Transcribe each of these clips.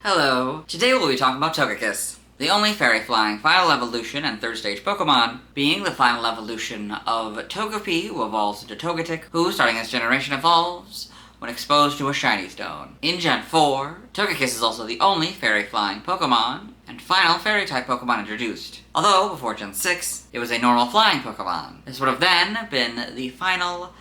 Hello, today we'll be talking about Togekiss, the only fairy flying final evolution and third stage Pokemon, being the final evolution of Togepi, who evolves into Togetic, who, starting his generation, evolves when exposed to a shiny stone. In Gen 4, Togekiss is also the only fairy flying Pokemon, and final fairy type Pokemon introduced. Although, before Gen 6, it was a normal flying Pokemon. This would have then been the final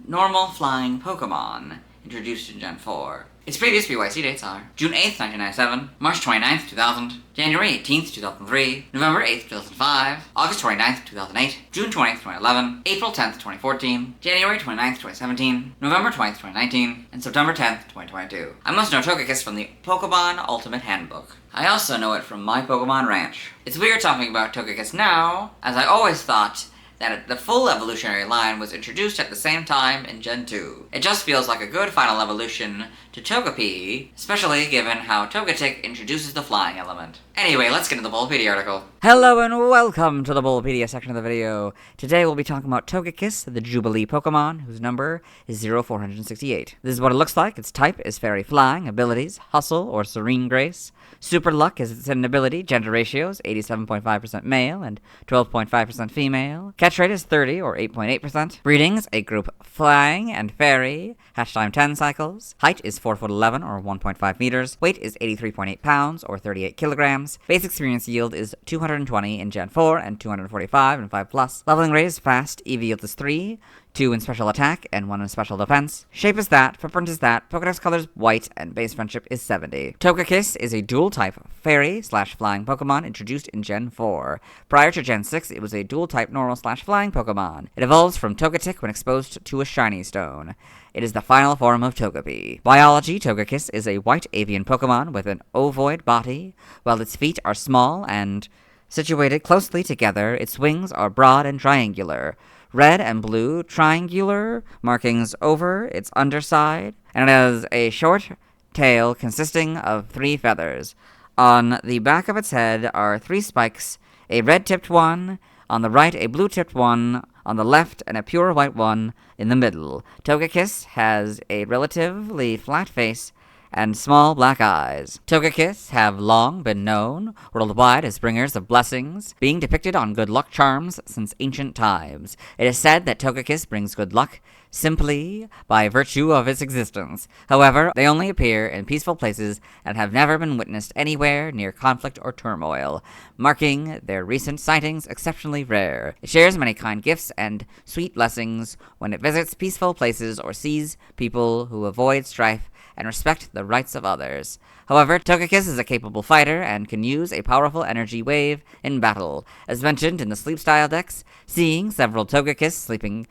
normal flying Pokemon introduced in Gen 4. Its previous BYC dates are June 8th, 1997, March 29th, 2000, January 18th, 2003, November 8th, 2005, August 29th, 2008, June 20th, 2011, April 10th, 2014, January 29th, 2017, November 20th, 2019, and September 10th, 2022. I must know Togekiss from the Pokemon Ultimate Handbook. I also know it from My Pokemon Ranch. It's weird talking about Togekiss now, as I always thought that the full evolutionary line was introduced at the same time in Gen 2. It just feels like a good final evolution to Togepi, especially given how Togetic introduces the flying element. Anyway, let's get into the Bulbapedia article. Hello and welcome to the Bulbapedia section of the video. Today we'll be talking about Togekiss, the Jubilee Pokemon, whose number is 0468. This is what it looks like. Its type is Fairy Flying, abilities, Hustle or Serene Grace. Super Luck is its hidden ability, gender ratios, 87.5% male and 12.5% female. Catch rate is 30 or 8.8%. Breedings, a group Flying and Fairy, hatch time 10 cycles. Height is 4'11" or 1.5 meters. Weight is 83.8 pounds or 38 kilograms. Base experience yield is 220 in Gen 4 and 245 in 5+. Leveling rate is fast, EV yield is 3. 2 in special attack, and 1 in special defense. Shape is that, footprint is that, Pokedex color is white, and base friendship is 70. Togekiss is a dual-type fairy/flying Pokemon introduced in Gen 4. Prior to Gen 6, it was a dual-type normal/flying Pokemon. It evolves from Togetic when exposed to a shiny stone. It is the final form of Togepi. Biology, Togekiss is a white avian Pokemon with an ovoid body, while its feet are small and situated closely together. Its wings are broad and triangular. Red and blue triangular markings over its underside, and it has a short tail consisting of 3 feathers. On the back of its head are 3 spikes, a red-tipped one, on the right a blue-tipped one, on the left and a pure white one in the middle. Togekiss has a relatively flat face and small black eyes. Togekiss have long been known worldwide as bringers of blessings, being depicted on good luck charms since ancient times. It is said that Togekiss brings good luck simply by virtue of its existence. However, they only appear in peaceful places and have never been witnessed anywhere near conflict or turmoil, marking their recent sightings exceptionally rare. It shares many kind gifts and sweet blessings when it visits peaceful places or sees people who avoid strife and respect the rights of others. However, Togekiss is a capable fighter and can use a powerful energy wave in battle. As mentioned in the Sleep Style Dex, seeing several Togekiss sleeping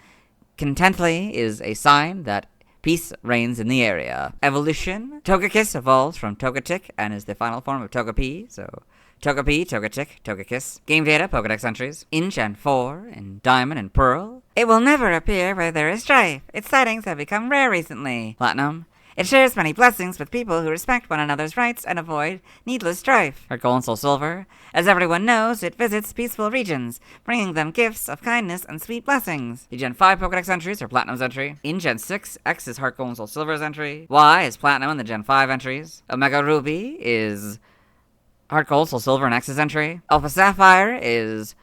contently is a sign that peace reigns in the area. Evolution. Togekiss evolves from Togetic and is the final form of Togepi, so Togepi, Togetic, Togekiss. Game data, Pokedex entries. In Gen 4, in Diamond and Pearl. It will never appear where there is strife. Its sightings have become rare recently. Platinum. It shares many blessings with people who respect one another's rights and avoid needless strife. Heart Gold and Soul Silver. As everyone knows, it visits peaceful regions, bringing them gifts of kindness and sweet blessings. The Gen 5 Pokedex entries are Platinum's entry. In Gen 6, X is Heart Gold and Soul Silver's entry. Y is Platinum in the Gen 5 entries. Omega Ruby is Heart Gold, Soul Silver, and X's entry. Alpha Sapphire is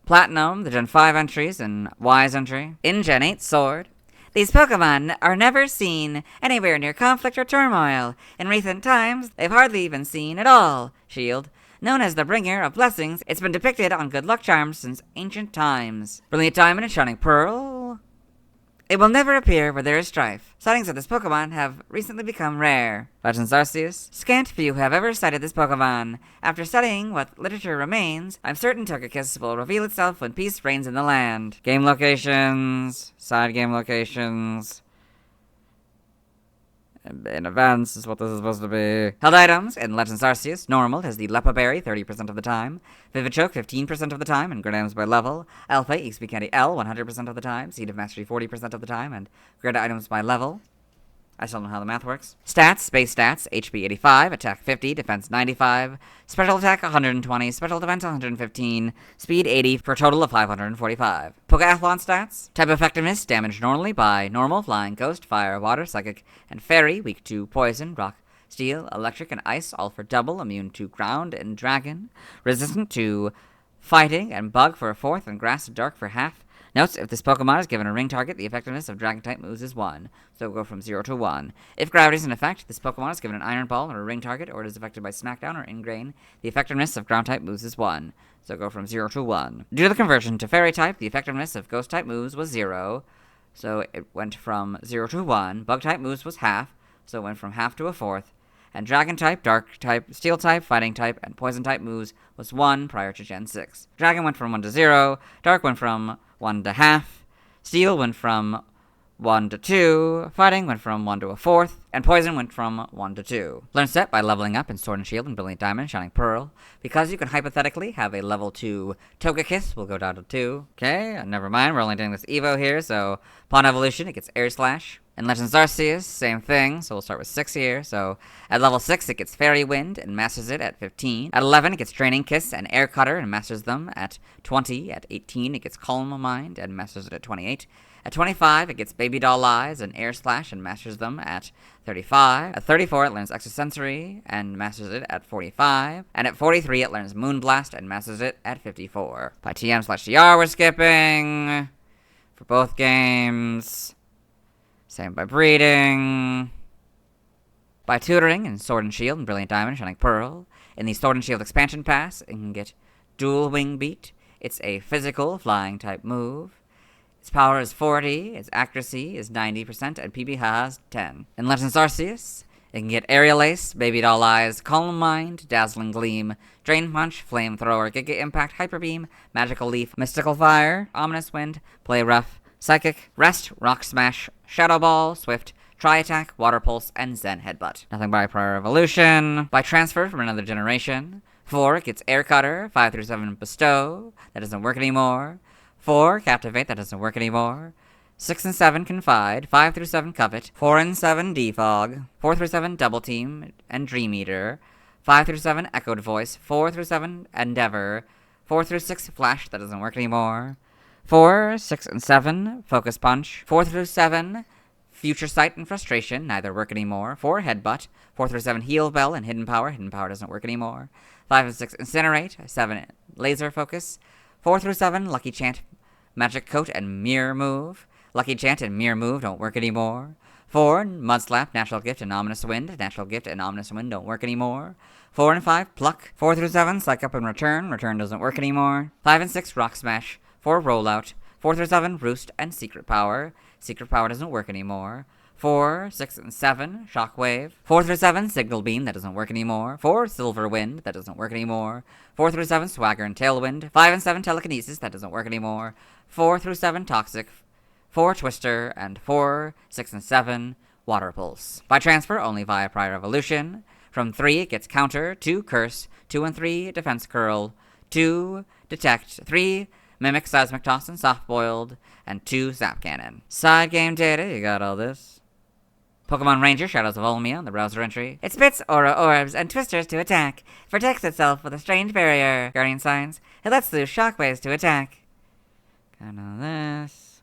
Platinum, the Gen 5 entries, and Y's entry. In Gen 8, Sword. These Pokemon are never seen anywhere near conflict or turmoil. In recent times, they've hardly been seen at all. Shield. Known as the bringer of blessings, it's been depicted on good luck charms since ancient times. Brilliant Diamond and Shining Pearl. It will never appear where there is strife. Sightings of this Pokemon have recently become rare. Legends Arceus. Scant few have ever sighted this Pokemon. After studying what literature remains, I'm certain Togekiss will reveal itself when peace reigns in the land. Game locations. Side game locations. In events is what this is supposed to be. Held items in Legends Arceus. Normal has the Lepa Berry 30% of the time. Vivid Choke 15% of the time, and Great Items by level. Alpha EXP Candy L 100% of the time. Seed of Mastery 40% of the time, and Great Items by level. I still don't know how the math works. Stats, base stats, HP 85, attack 50, defense 95, special attack 120, special defense 115, speed 80 for a total of 545. Pokeathlon stats, type effectiveness, damage normally by normal, flying, ghost, fire, water, psychic, and fairy, weak to poison, rock, Steel, Electric, and Ice, all for double, immune to Ground and Dragon, resistant to Fighting and Bug for a fourth, and Grass and Dark for half. Notes, if this Pokemon is given a ring target, the effectiveness of Dragon-type moves is 1, so it'll go from 0 to 1. If Gravity is in effect, this Pokemon is given an Iron Ball or a ring target, or it is affected by Smackdown or Ingrain, the effectiveness of Ground-type moves is 1, so it'll go from 0 to 1. Due to the conversion to Fairy-type, the effectiveness of Ghost-type moves was 0, so it went from 0 to 1. Bug-type moves was half, so it went from half to a fourth. And Dragon-type, Dark-type, Steel-type, Fighting-type, and Poison-type moves was 1 prior to Gen 6. Dragon went from 1 to 0, Dark went from 1 to half, Steel went from 1 to 2, Fighting went from 1 to a fourth, and Poison went from 1 to 2. Learn set by leveling up in Sword and Shield and Brilliant Diamond and Shining Pearl. Because you can hypothetically have a level 2 Togekiss, will go down to 2. Okay, never mind, we're only doing this Evo here, so upon evolution it gets Air Slash. In Legends Arceus, same thing, so we'll start with 6 here. So at level 6, it gets Fairy Wind and masters it at 15. At 11, it gets Training Kiss and Air Cutter and masters them at 20. At 18, it gets Calm Mind and masters it at 28. At 25, it gets Baby Doll Eyes and Air Slash and masters them at 35. At 34, it learns Extrasensory and masters it at 45. And at 43, it learns Moonblast and masters it at 54. By TM/TR, we're skipping for both games. Same by breeding. By tutoring in Sword and Shield and Brilliant Diamond and Shining Pearl. In the Sword and Shield expansion pass, it can get Dual Wing Beat. It's a physical flying type move. Its power is 40, its accuracy is 90%, and PB has 10. In Legends Arceus, it can get Aerial Ace, Baby Doll Eyes, Calm Mind, Dazzling Gleam, Drain Punch, Flamethrower, Giga Impact, Hyper Beam, Magical Leaf, Mystical Fire, Ominous Wind, Play Rough, Psychic, Rest, Rock Smash, Shadow Ball, Swift, Tri-Attack, Water Pulse, and Zen Headbutt. Nothing by prior evolution. By transfer from another generation. 4, it gets Air Cutter. 5 through 7, Bestow. That doesn't work anymore. 4, Captivate. That doesn't work anymore. 6 and 7, Confide. 5 through 7, Covet. 4 and 7, Defog. 4 through 7, Double Team and Dream Eater. 5 through 7, Echoed Voice. 4 through 7, Endeavor. 4 through 6, Flash. That doesn't work anymore. 4, 6, and 7, Focus Punch. 4 through 7, Future Sight and Frustration, neither work anymore. 4, Headbutt. 4 through 7, Heal Bell and Hidden Power. Hidden Power doesn't work anymore. 5 and 6, Incinerate. 7, Laser Focus. 4 through 7, Lucky Chant, Magic Coat, and Mirror Move. Lucky Chant and Mirror Move don't work anymore. 4, Mudslap, Natural Gift, and Ominous Wind. Natural Gift and Ominous Wind don't work anymore. 4 and 5, Pluck. 4 through 7, Psych Up and Return. Return doesn't work anymore. 5 and 6, Rock Smash. 4, Rollout. 4 through 7, Roost and Secret Power. Secret Power doesn't work anymore. 4, 6, and 7, Shockwave. 4 through 7, Signal Beam. That doesn't work anymore. 4, Silver Wind. That doesn't work anymore. 4 through 7, Swagger and Tailwind. 5 and 7, Telekinesis. That doesn't work anymore. 4 through 7, Toxic. 4, Twister. And 4, 6, and 7, Water Pulse. By transfer, only via prior evolution. From 3, it gets Counter. 2, Curse. 2 and 3, Defense Curl. 2, Detect. 3, Mimic, Seismic Toss, and Soft Boiled, and 2, Zap Cannon. Side game data, you got all this. Pokemon Ranger, Shadows of Olmia, the browser entry. It spits Aura Orbs and Twisters to attack. Protects itself with a strange barrier. Guardian Signs. It lets loose Shockwaves to attack. Got all this.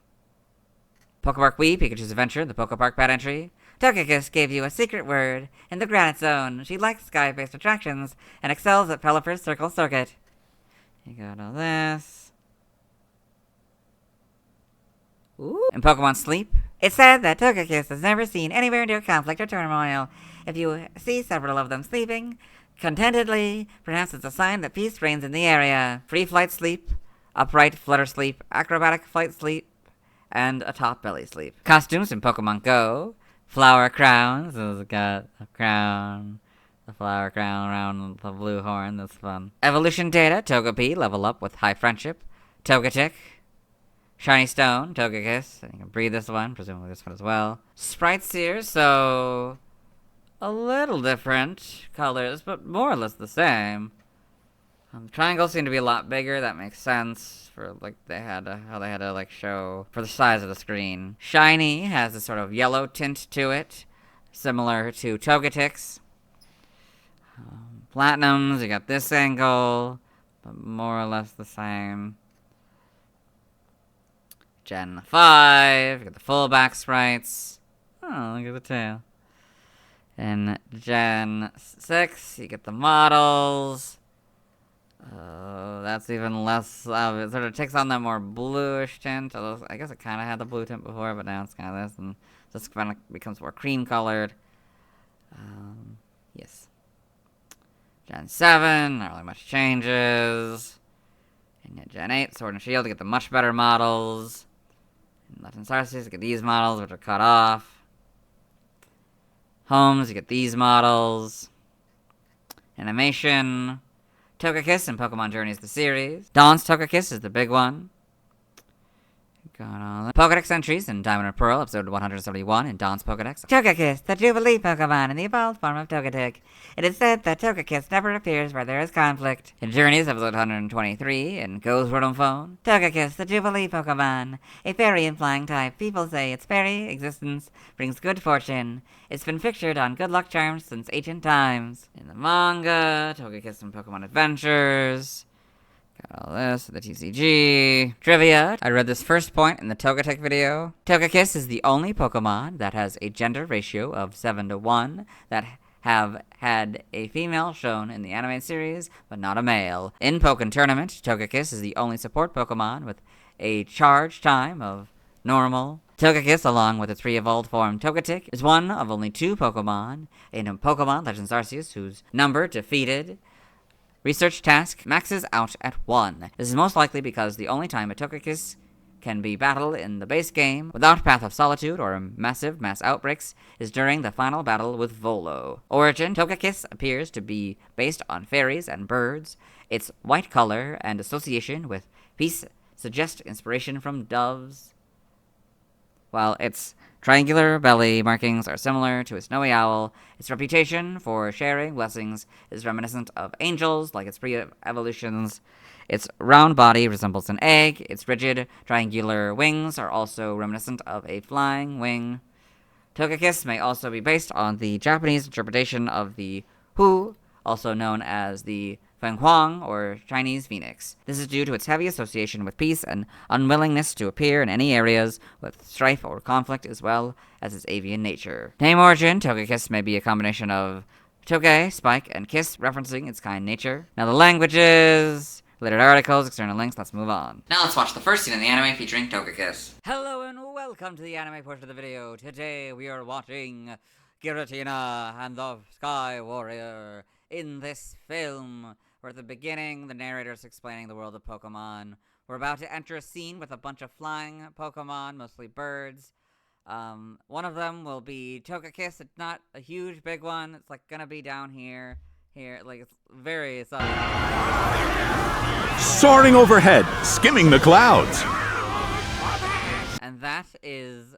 Pokepark Wii, Pikachu's Adventure, the Pokepark Pad entry. Togekiss gave you a secret word in the Granite Zone. She likes sky-based attractions and excels at Pelipper's Circle Circuit. You got all this. Ooh. In Pokemon Sleep, it's said that Togekiss has never seen anywhere near conflict or turmoil. If you see several of them sleeping contentedly, perhaps it's a sign that peace reigns in the area. Free Flight Sleep, Upright Flutter Sleep, Acrobatic Flight Sleep, and a Top Belly Sleep. Costumes in Pokemon Go, Flower Crowns. This has got a crown, the flower crown around the blue horn. That's fun. Evolution data, Togepi, level up with High Friendship. Togetic, Shiny Stone, Togekiss. You can breed this one, presumably this one as well. Sprites here, so a little different colors, but more or less the same. Triangles seem to be a lot bigger. That makes sense for like how they had to like show for the size of the screen. Shiny has this sort of yellow tint to it, similar to Togetix. Platinums, you got this angle, but more or less the same. Gen 5, you got the full back sprites. Oh, look at the tail. In Gen 6, you get the models. That's even less, it sort of takes on that more bluish tint. Although I guess it kind of had the blue tint before, but now it's kind of this, and just kind of becomes more cream colored. Yes. Gen 7, not really much changes. And yet Gen 8, Sword and Shield, you get the much better models. In Legends Arceus, you get these models, which are cut off. Homes, you get these models. Animation. Togekiss and Pokemon Journeys the series. Dawn's Togekiss is the big one. Got all the Pokedex entries in Diamond and Pearl, episode 171 in Dawn's Pokedex. Togekiss, the Jubilee Pokemon in the evolved form of Togetic. It is said that Togekiss never appears where there is conflict. In Journeys, episode 123 in Go's Rotom Phone. Togekiss, the Jubilee Pokemon. A fairy and flying type. People say its fairy existence brings good fortune. It's been pictured on good luck charms since ancient times. In the manga, Togekiss and Pokemon Adventures. Got all this, the TCG. Trivia. I read this first point in the Togetic video. Togekiss is the only Pokemon that has a gender ratio of 7:1 that have had a female shown in the anime series, but not a male. In Pokken Tournament, Togekiss is the only support Pokemon with a charge time of normal. Togekiss, along with its re-evolved form Togetic, is one of only 2 Pokemon in Pokemon Legends Arceus whose number defeated research task maxes out at 1. This is most likely because the only time a Togekiss can be battled in the base game without Path of Solitude or massive mass outbreaks is during the final battle with Volo. Origin: Togekiss appears to be based on fairies and birds. Its white color and association with peace suggest inspiration from doves, while its triangular belly markings are similar to a snowy owl. Its reputation for sharing blessings is reminiscent of angels, like its pre-evolutions. Its round body resembles an egg. Its rigid, triangular wings are also reminiscent of a flying wing. Togekiss may also be based on the Japanese interpretation of the Hu, also known as the Fenghuang, or Chinese phoenix. This is due to its heavy association with peace and unwillingness to appear in any areas with strife or conflict, as well as its avian nature. Name origin: Togekiss may be a combination of Toge, spike, and kiss, referencing its kind nature. Now the languages, related articles, external links, let's move on. Now let's watch the first scene in the anime featuring Togekiss. Hello and welcome to the anime portion of the video. Today we are watching Giratina and the Sky Warrior. In this film, where at the beginning, the narrator's explaining the world of Pokemon. We're about to enter a scene with a bunch of flying Pokemon, mostly birds. One of them will be Togekiss. It's not a huge, big one. It's like gonna be down here. Like it's very soaring overhead, skimming the clouds. And that is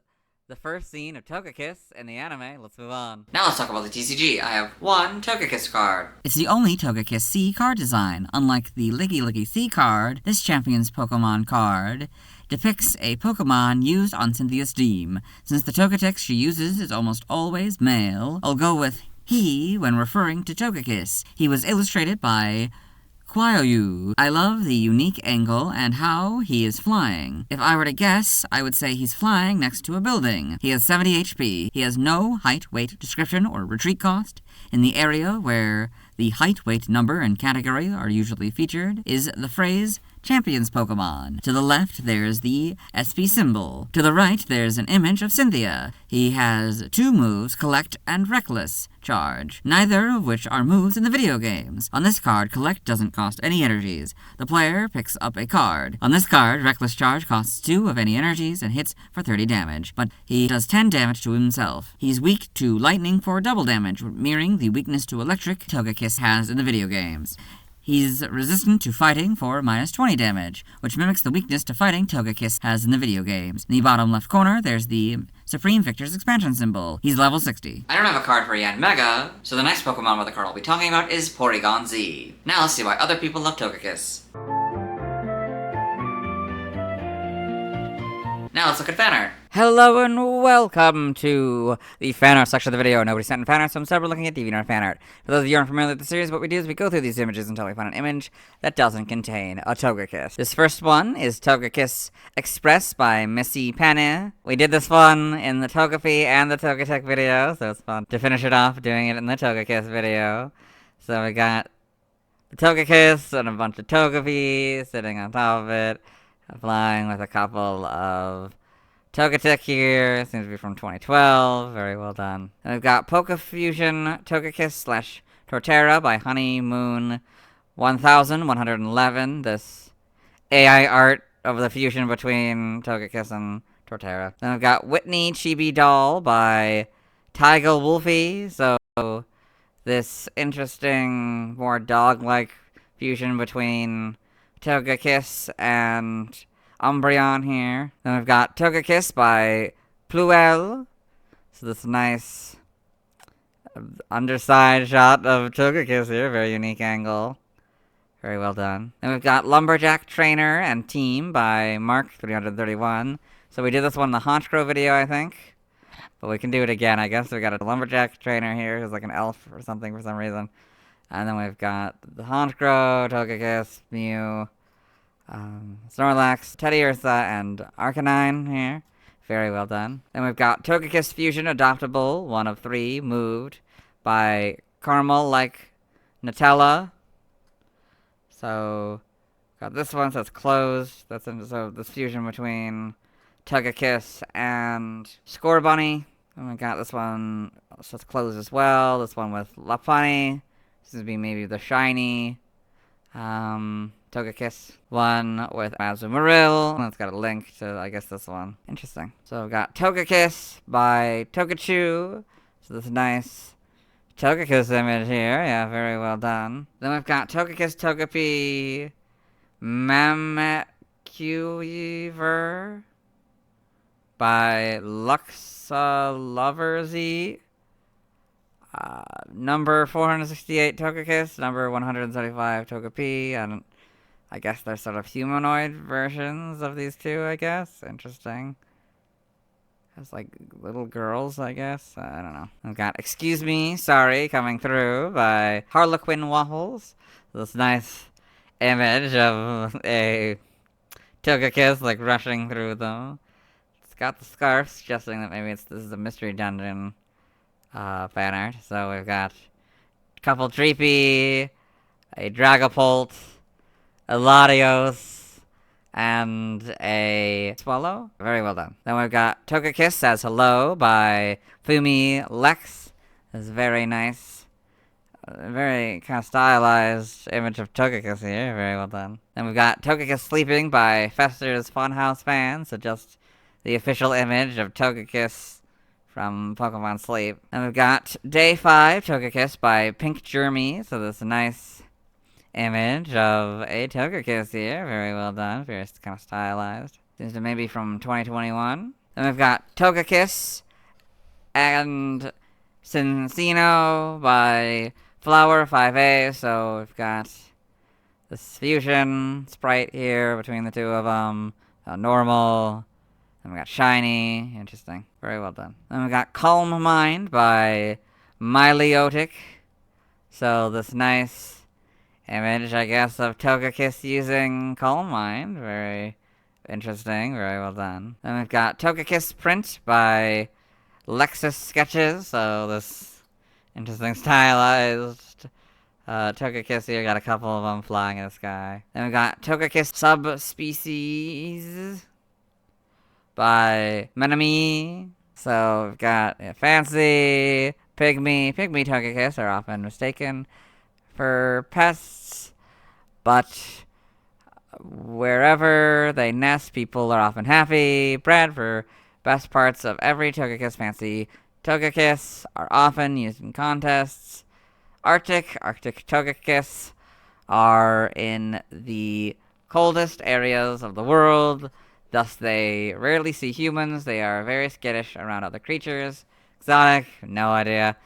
the first scene of Togekiss in the anime. Let's move on. Now let's talk about the TCG. I have one Togekiss card. It's the only Togekiss C card design. Unlike the Liggy Liggy C card, this champion's Pokemon card depicts a Pokemon used on Cynthia's team. Since the Togetic she uses is almost always male, I'll go with he when referring to Togekiss. He was illustrated by Kwaoyu. I love the unique angle and how he is flying. If I were to guess, I would say he's flying next to a building. He has 70 HP. He has no height, weight, description, or retreat cost. In the area where the height, weight, number, and category are usually featured is the phrase Champions Pokemon. To the left, there's the SP symbol. To the right, there's an image of Cynthia. He has 2 moves, Collect and Reckless Charge, neither of which are moves in the video games. On this card, Collect doesn't cost any energies. The player picks up a card. On this card, Reckless Charge costs 2 of any energies and hits for 30 damage, but he does 10 damage to himself. He's weak to lightning for double damage, mirroring the weakness to electric Togekiss has in the video games. He's resistant to fighting for minus 20 damage, which mimics the weakness to fighting Togekiss has in the video games. In the bottom left corner, there's the Supreme Victor's expansion symbol. He's level 60. I don't have a card for Yanmega, so the next Pokemon with the card I'll be talking about is Porygon Z. Now let's see why other people love Togekiss. Now let's look at fan art. Hello and welcome to the fan art section of the video. Nobody sent in fan art, so instead we're looking at DeviantArt fan art. For those of you who aren't familiar with the series, what we do is we go through these images until we find an image that doesn't contain a Togekiss. This first one is Togekiss Express by Missy Penny. We did this one in the Togepi and the Togetic video, so it's fun to finish it off doing it in the Togekiss video. So we got the Togekiss and a bunch of Togepi sitting on top of it, flying with a couple of Togetic here, seems to be from 2012, very well done. And we've got Pokefusion Togekiss slash Torterra by Honeymoon 1111, this AI art of the fusion between Togekiss and Torterra. Then we've got Whitney Chibi Doll by Tiger Wolfie, so this interesting, more dog-like fusion between Togekiss and Umbreon here. Then we've got Togekiss by Pluel. So this nice underside shot of Togekiss here. Very unique angle. Very well done. Then we've got Lumberjack Trainer and Team by Mark331. So we did this one in the Honchkrow video, I think. But we can do it again, I guess. We got a Lumberjack Trainer here who's like an elf or something for some reason. And then we've got the Honchkrow, Togekiss, Mew, Snorlax, Teddiursa, and Arcanine here. Very well done. Then we've got Togekiss Fusion Adoptable, 1 of 3, moved by Caramel Like Nutella. So, got this one, so it's closed. So this fusion between Togekiss and Scorbunny. And we got this one, so it's closed as well. This one with Lopunny. This would be maybe the shiny Togekiss. One with Azumarill. And it's got a link to, I guess, this one. Interesting. So we've got Togekiss by Togechu. So this nice Togekiss image here. Yeah, very well done. Then we've got Togekiss Togepi Mamecuever by Luxa Loversy. Number 468 Togekiss, number 175 Togepi. I guess they're sort of humanoid versions of these two, I guess. Interesting. It's like little girls, I guess. I don't know. We've got Excuse Me, Sorry coming through by Harlequin Waffles. This nice image of a Togekiss like rushing through them. It's got the scarf, suggesting that maybe this is a mystery dungeon fan art. So we've got a couple Dreepy, a Dragapult, a Latios, and a Swallow. Very well done. Then we've got Togekiss Says Hello by Fumi Lex. This is very nice. Very kind of stylized image of Togekiss here. Very well done. Then we've got Togekiss Sleeping by Fester's Funhouse Fan. So just the official image of Togekiss from Pokemon Sleep. And we've got Day 5 Togekiss by Pink Jeremy. So this nice image of a Togekiss here. Very well done. Very kind of stylized. Seems to maybe from 2021. Then we've got Togekiss and Cincino by Flower 5A. So we've got this fusion sprite here between the two of them. Normal. Then we got Shiny. Interesting. Very well done. Then we got Calm Mind by Mileotic. So this nice image, I guess, of Togekiss using Calm Mind. Very interesting. Very well done. Then we've got Togekiss Print by Lexus Sketches. So this interesting stylized Togekiss here. Got a couple of them flying in the sky. Then we've got Togekiss Subspecies by Menami. So we've got Fancy, Pygmy. Pygmy Togekiss are often mistaken for pests, but wherever they nest, people are often happy. Bred for best parts of every Togekiss fancy. Togekiss are often used in contests. Arctic Togekiss are in the coldest areas of the world. Thus, they rarely see humans. They are very skittish around other creatures. Exotic, no idea.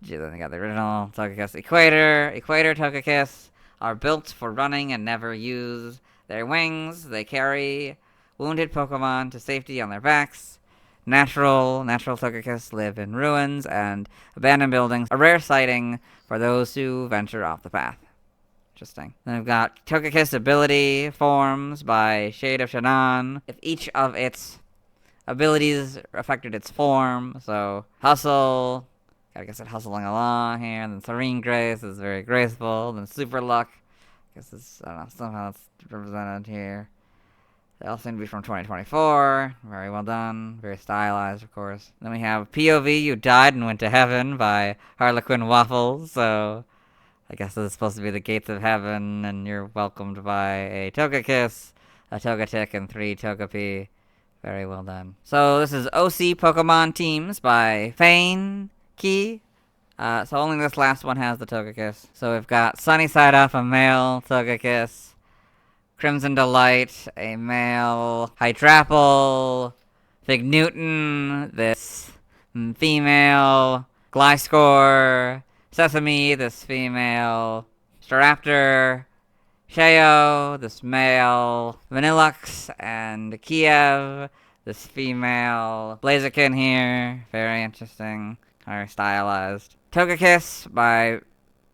Then they got the original Togekiss Equator. Equator Togekiss are built for running and never use their wings. They carry wounded Pokemon to safety on their backs. natural Togekiss live in ruins and abandoned buildings, a rare sighting for those who venture off the path. Interesting. Then we've got Togekiss ability forms by Shade of Shannon. If each of its abilities affected its form, so Hustle, I guess it's hustling along here, and then Serene Grace is very graceful, then Super Luck, I guess it's, I don't know, somehow it's represented here. They all seem to be from 2024. Very well done. Very stylized, of course. Then we have POV, You Died and Went to Heaven by Harlequin Waffles. So, I guess this is supposed to be the gates of heaven, and you're welcomed by a Togekiss, a Togetic, and 3 Togepi. Very well done. So, this is OC Pokemon Teams by Fane Key. So only this last one has the Togekiss. So we've got Sunny Side Up, a male Togekiss. Crimson Delight, a male. Hydrapple, Fig Newton, this female. Gliscor, Sesame, this female. Staraptor, Sheo, this male. Vanillux and Kiev, this female. Blaziken here, very interesting, very stylized. Togekiss by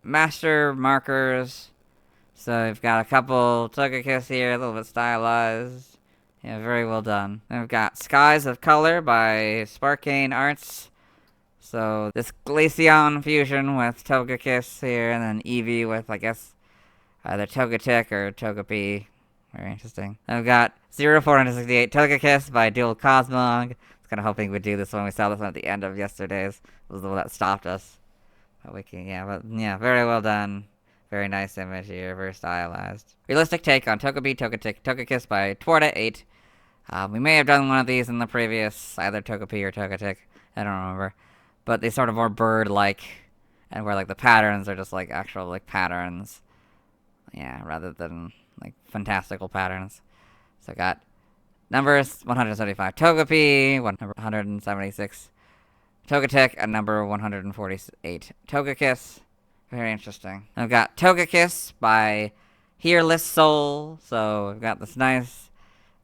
Master Markers. So we've got a couple Togekiss here, a little bit stylized. Yeah, very well done. Then we've got Skies of Color by Sparkane Arts. So this Glaceon fusion with Togekiss here, and then Eevee with, I guess, either Togetic or Togepi. Very interesting. Then we've got 0468 Togekiss by Dual Cosmog. I was kind of hoping we'd do this one. We saw this one at the end of yesterday's. It was the one that stopped us. But very well done. Very nice image here, very stylized. Realistic take on Togepi, Togetic, Togekiss by Twarda8. We may have done one of these in the previous, either Togepi or Togetic. I don't remember. But they sort of more bird-like, and where, like, the patterns are just, like, actual, like, patterns. Yeah, rather than, like, fantastical patterns. So I got numbers 175 Togepi, number 176 Togetic, and number 148 Togekiss. Very interesting. I've got Togekiss by Hearless Soul. So we've got this nice,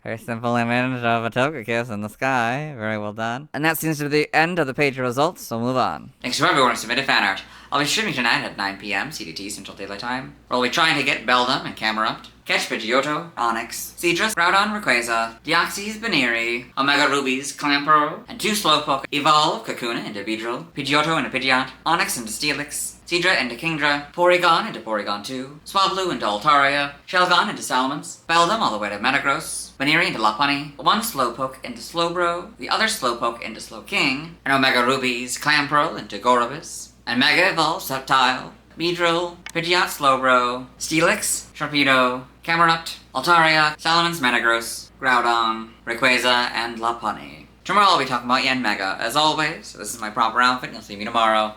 very simple image of a Togekiss in the sky. Very well done. And that seems to be the end of the page of results, so move on. Thanks to everyone who submitted fan art. I'll be streaming tonight at 9 p.m. CDT Central Daylight Time, where I'll be trying to get Beldum and Camerupt, catch Pidgeotto, Onix, Seadra, Groudon, Rayquaza, Deoxys, Baneri, Omega Rubies, Clamperl, and 2 Slowpoke, Evolve, Kakuna into Beedrill, Pidgeotto into Pidgeot, Onix into Steelix, Seadra into Kingdra, Porygon into Porygon 2, Swablu into Altaria, Shelgon into Salamence, Beldum all the way to Metagross, Baneri into Lopunny, 1 Slowpoke into Slowbro, the other Slowpoke into Slowking, and Omega Rubies, Clamperl into Gorobus, and Mega Evolve, Sceptile, Beedrill, Pidgeot, Slowbro, Steelix, Sharpedo, Camerupt, Altaria, Salamence, Metagross, Groudon, Rayquaza, and Lopunny. Tomorrow I'll be talking about Yanmega, as always, so this is my proper outfit, and you'll see me tomorrow.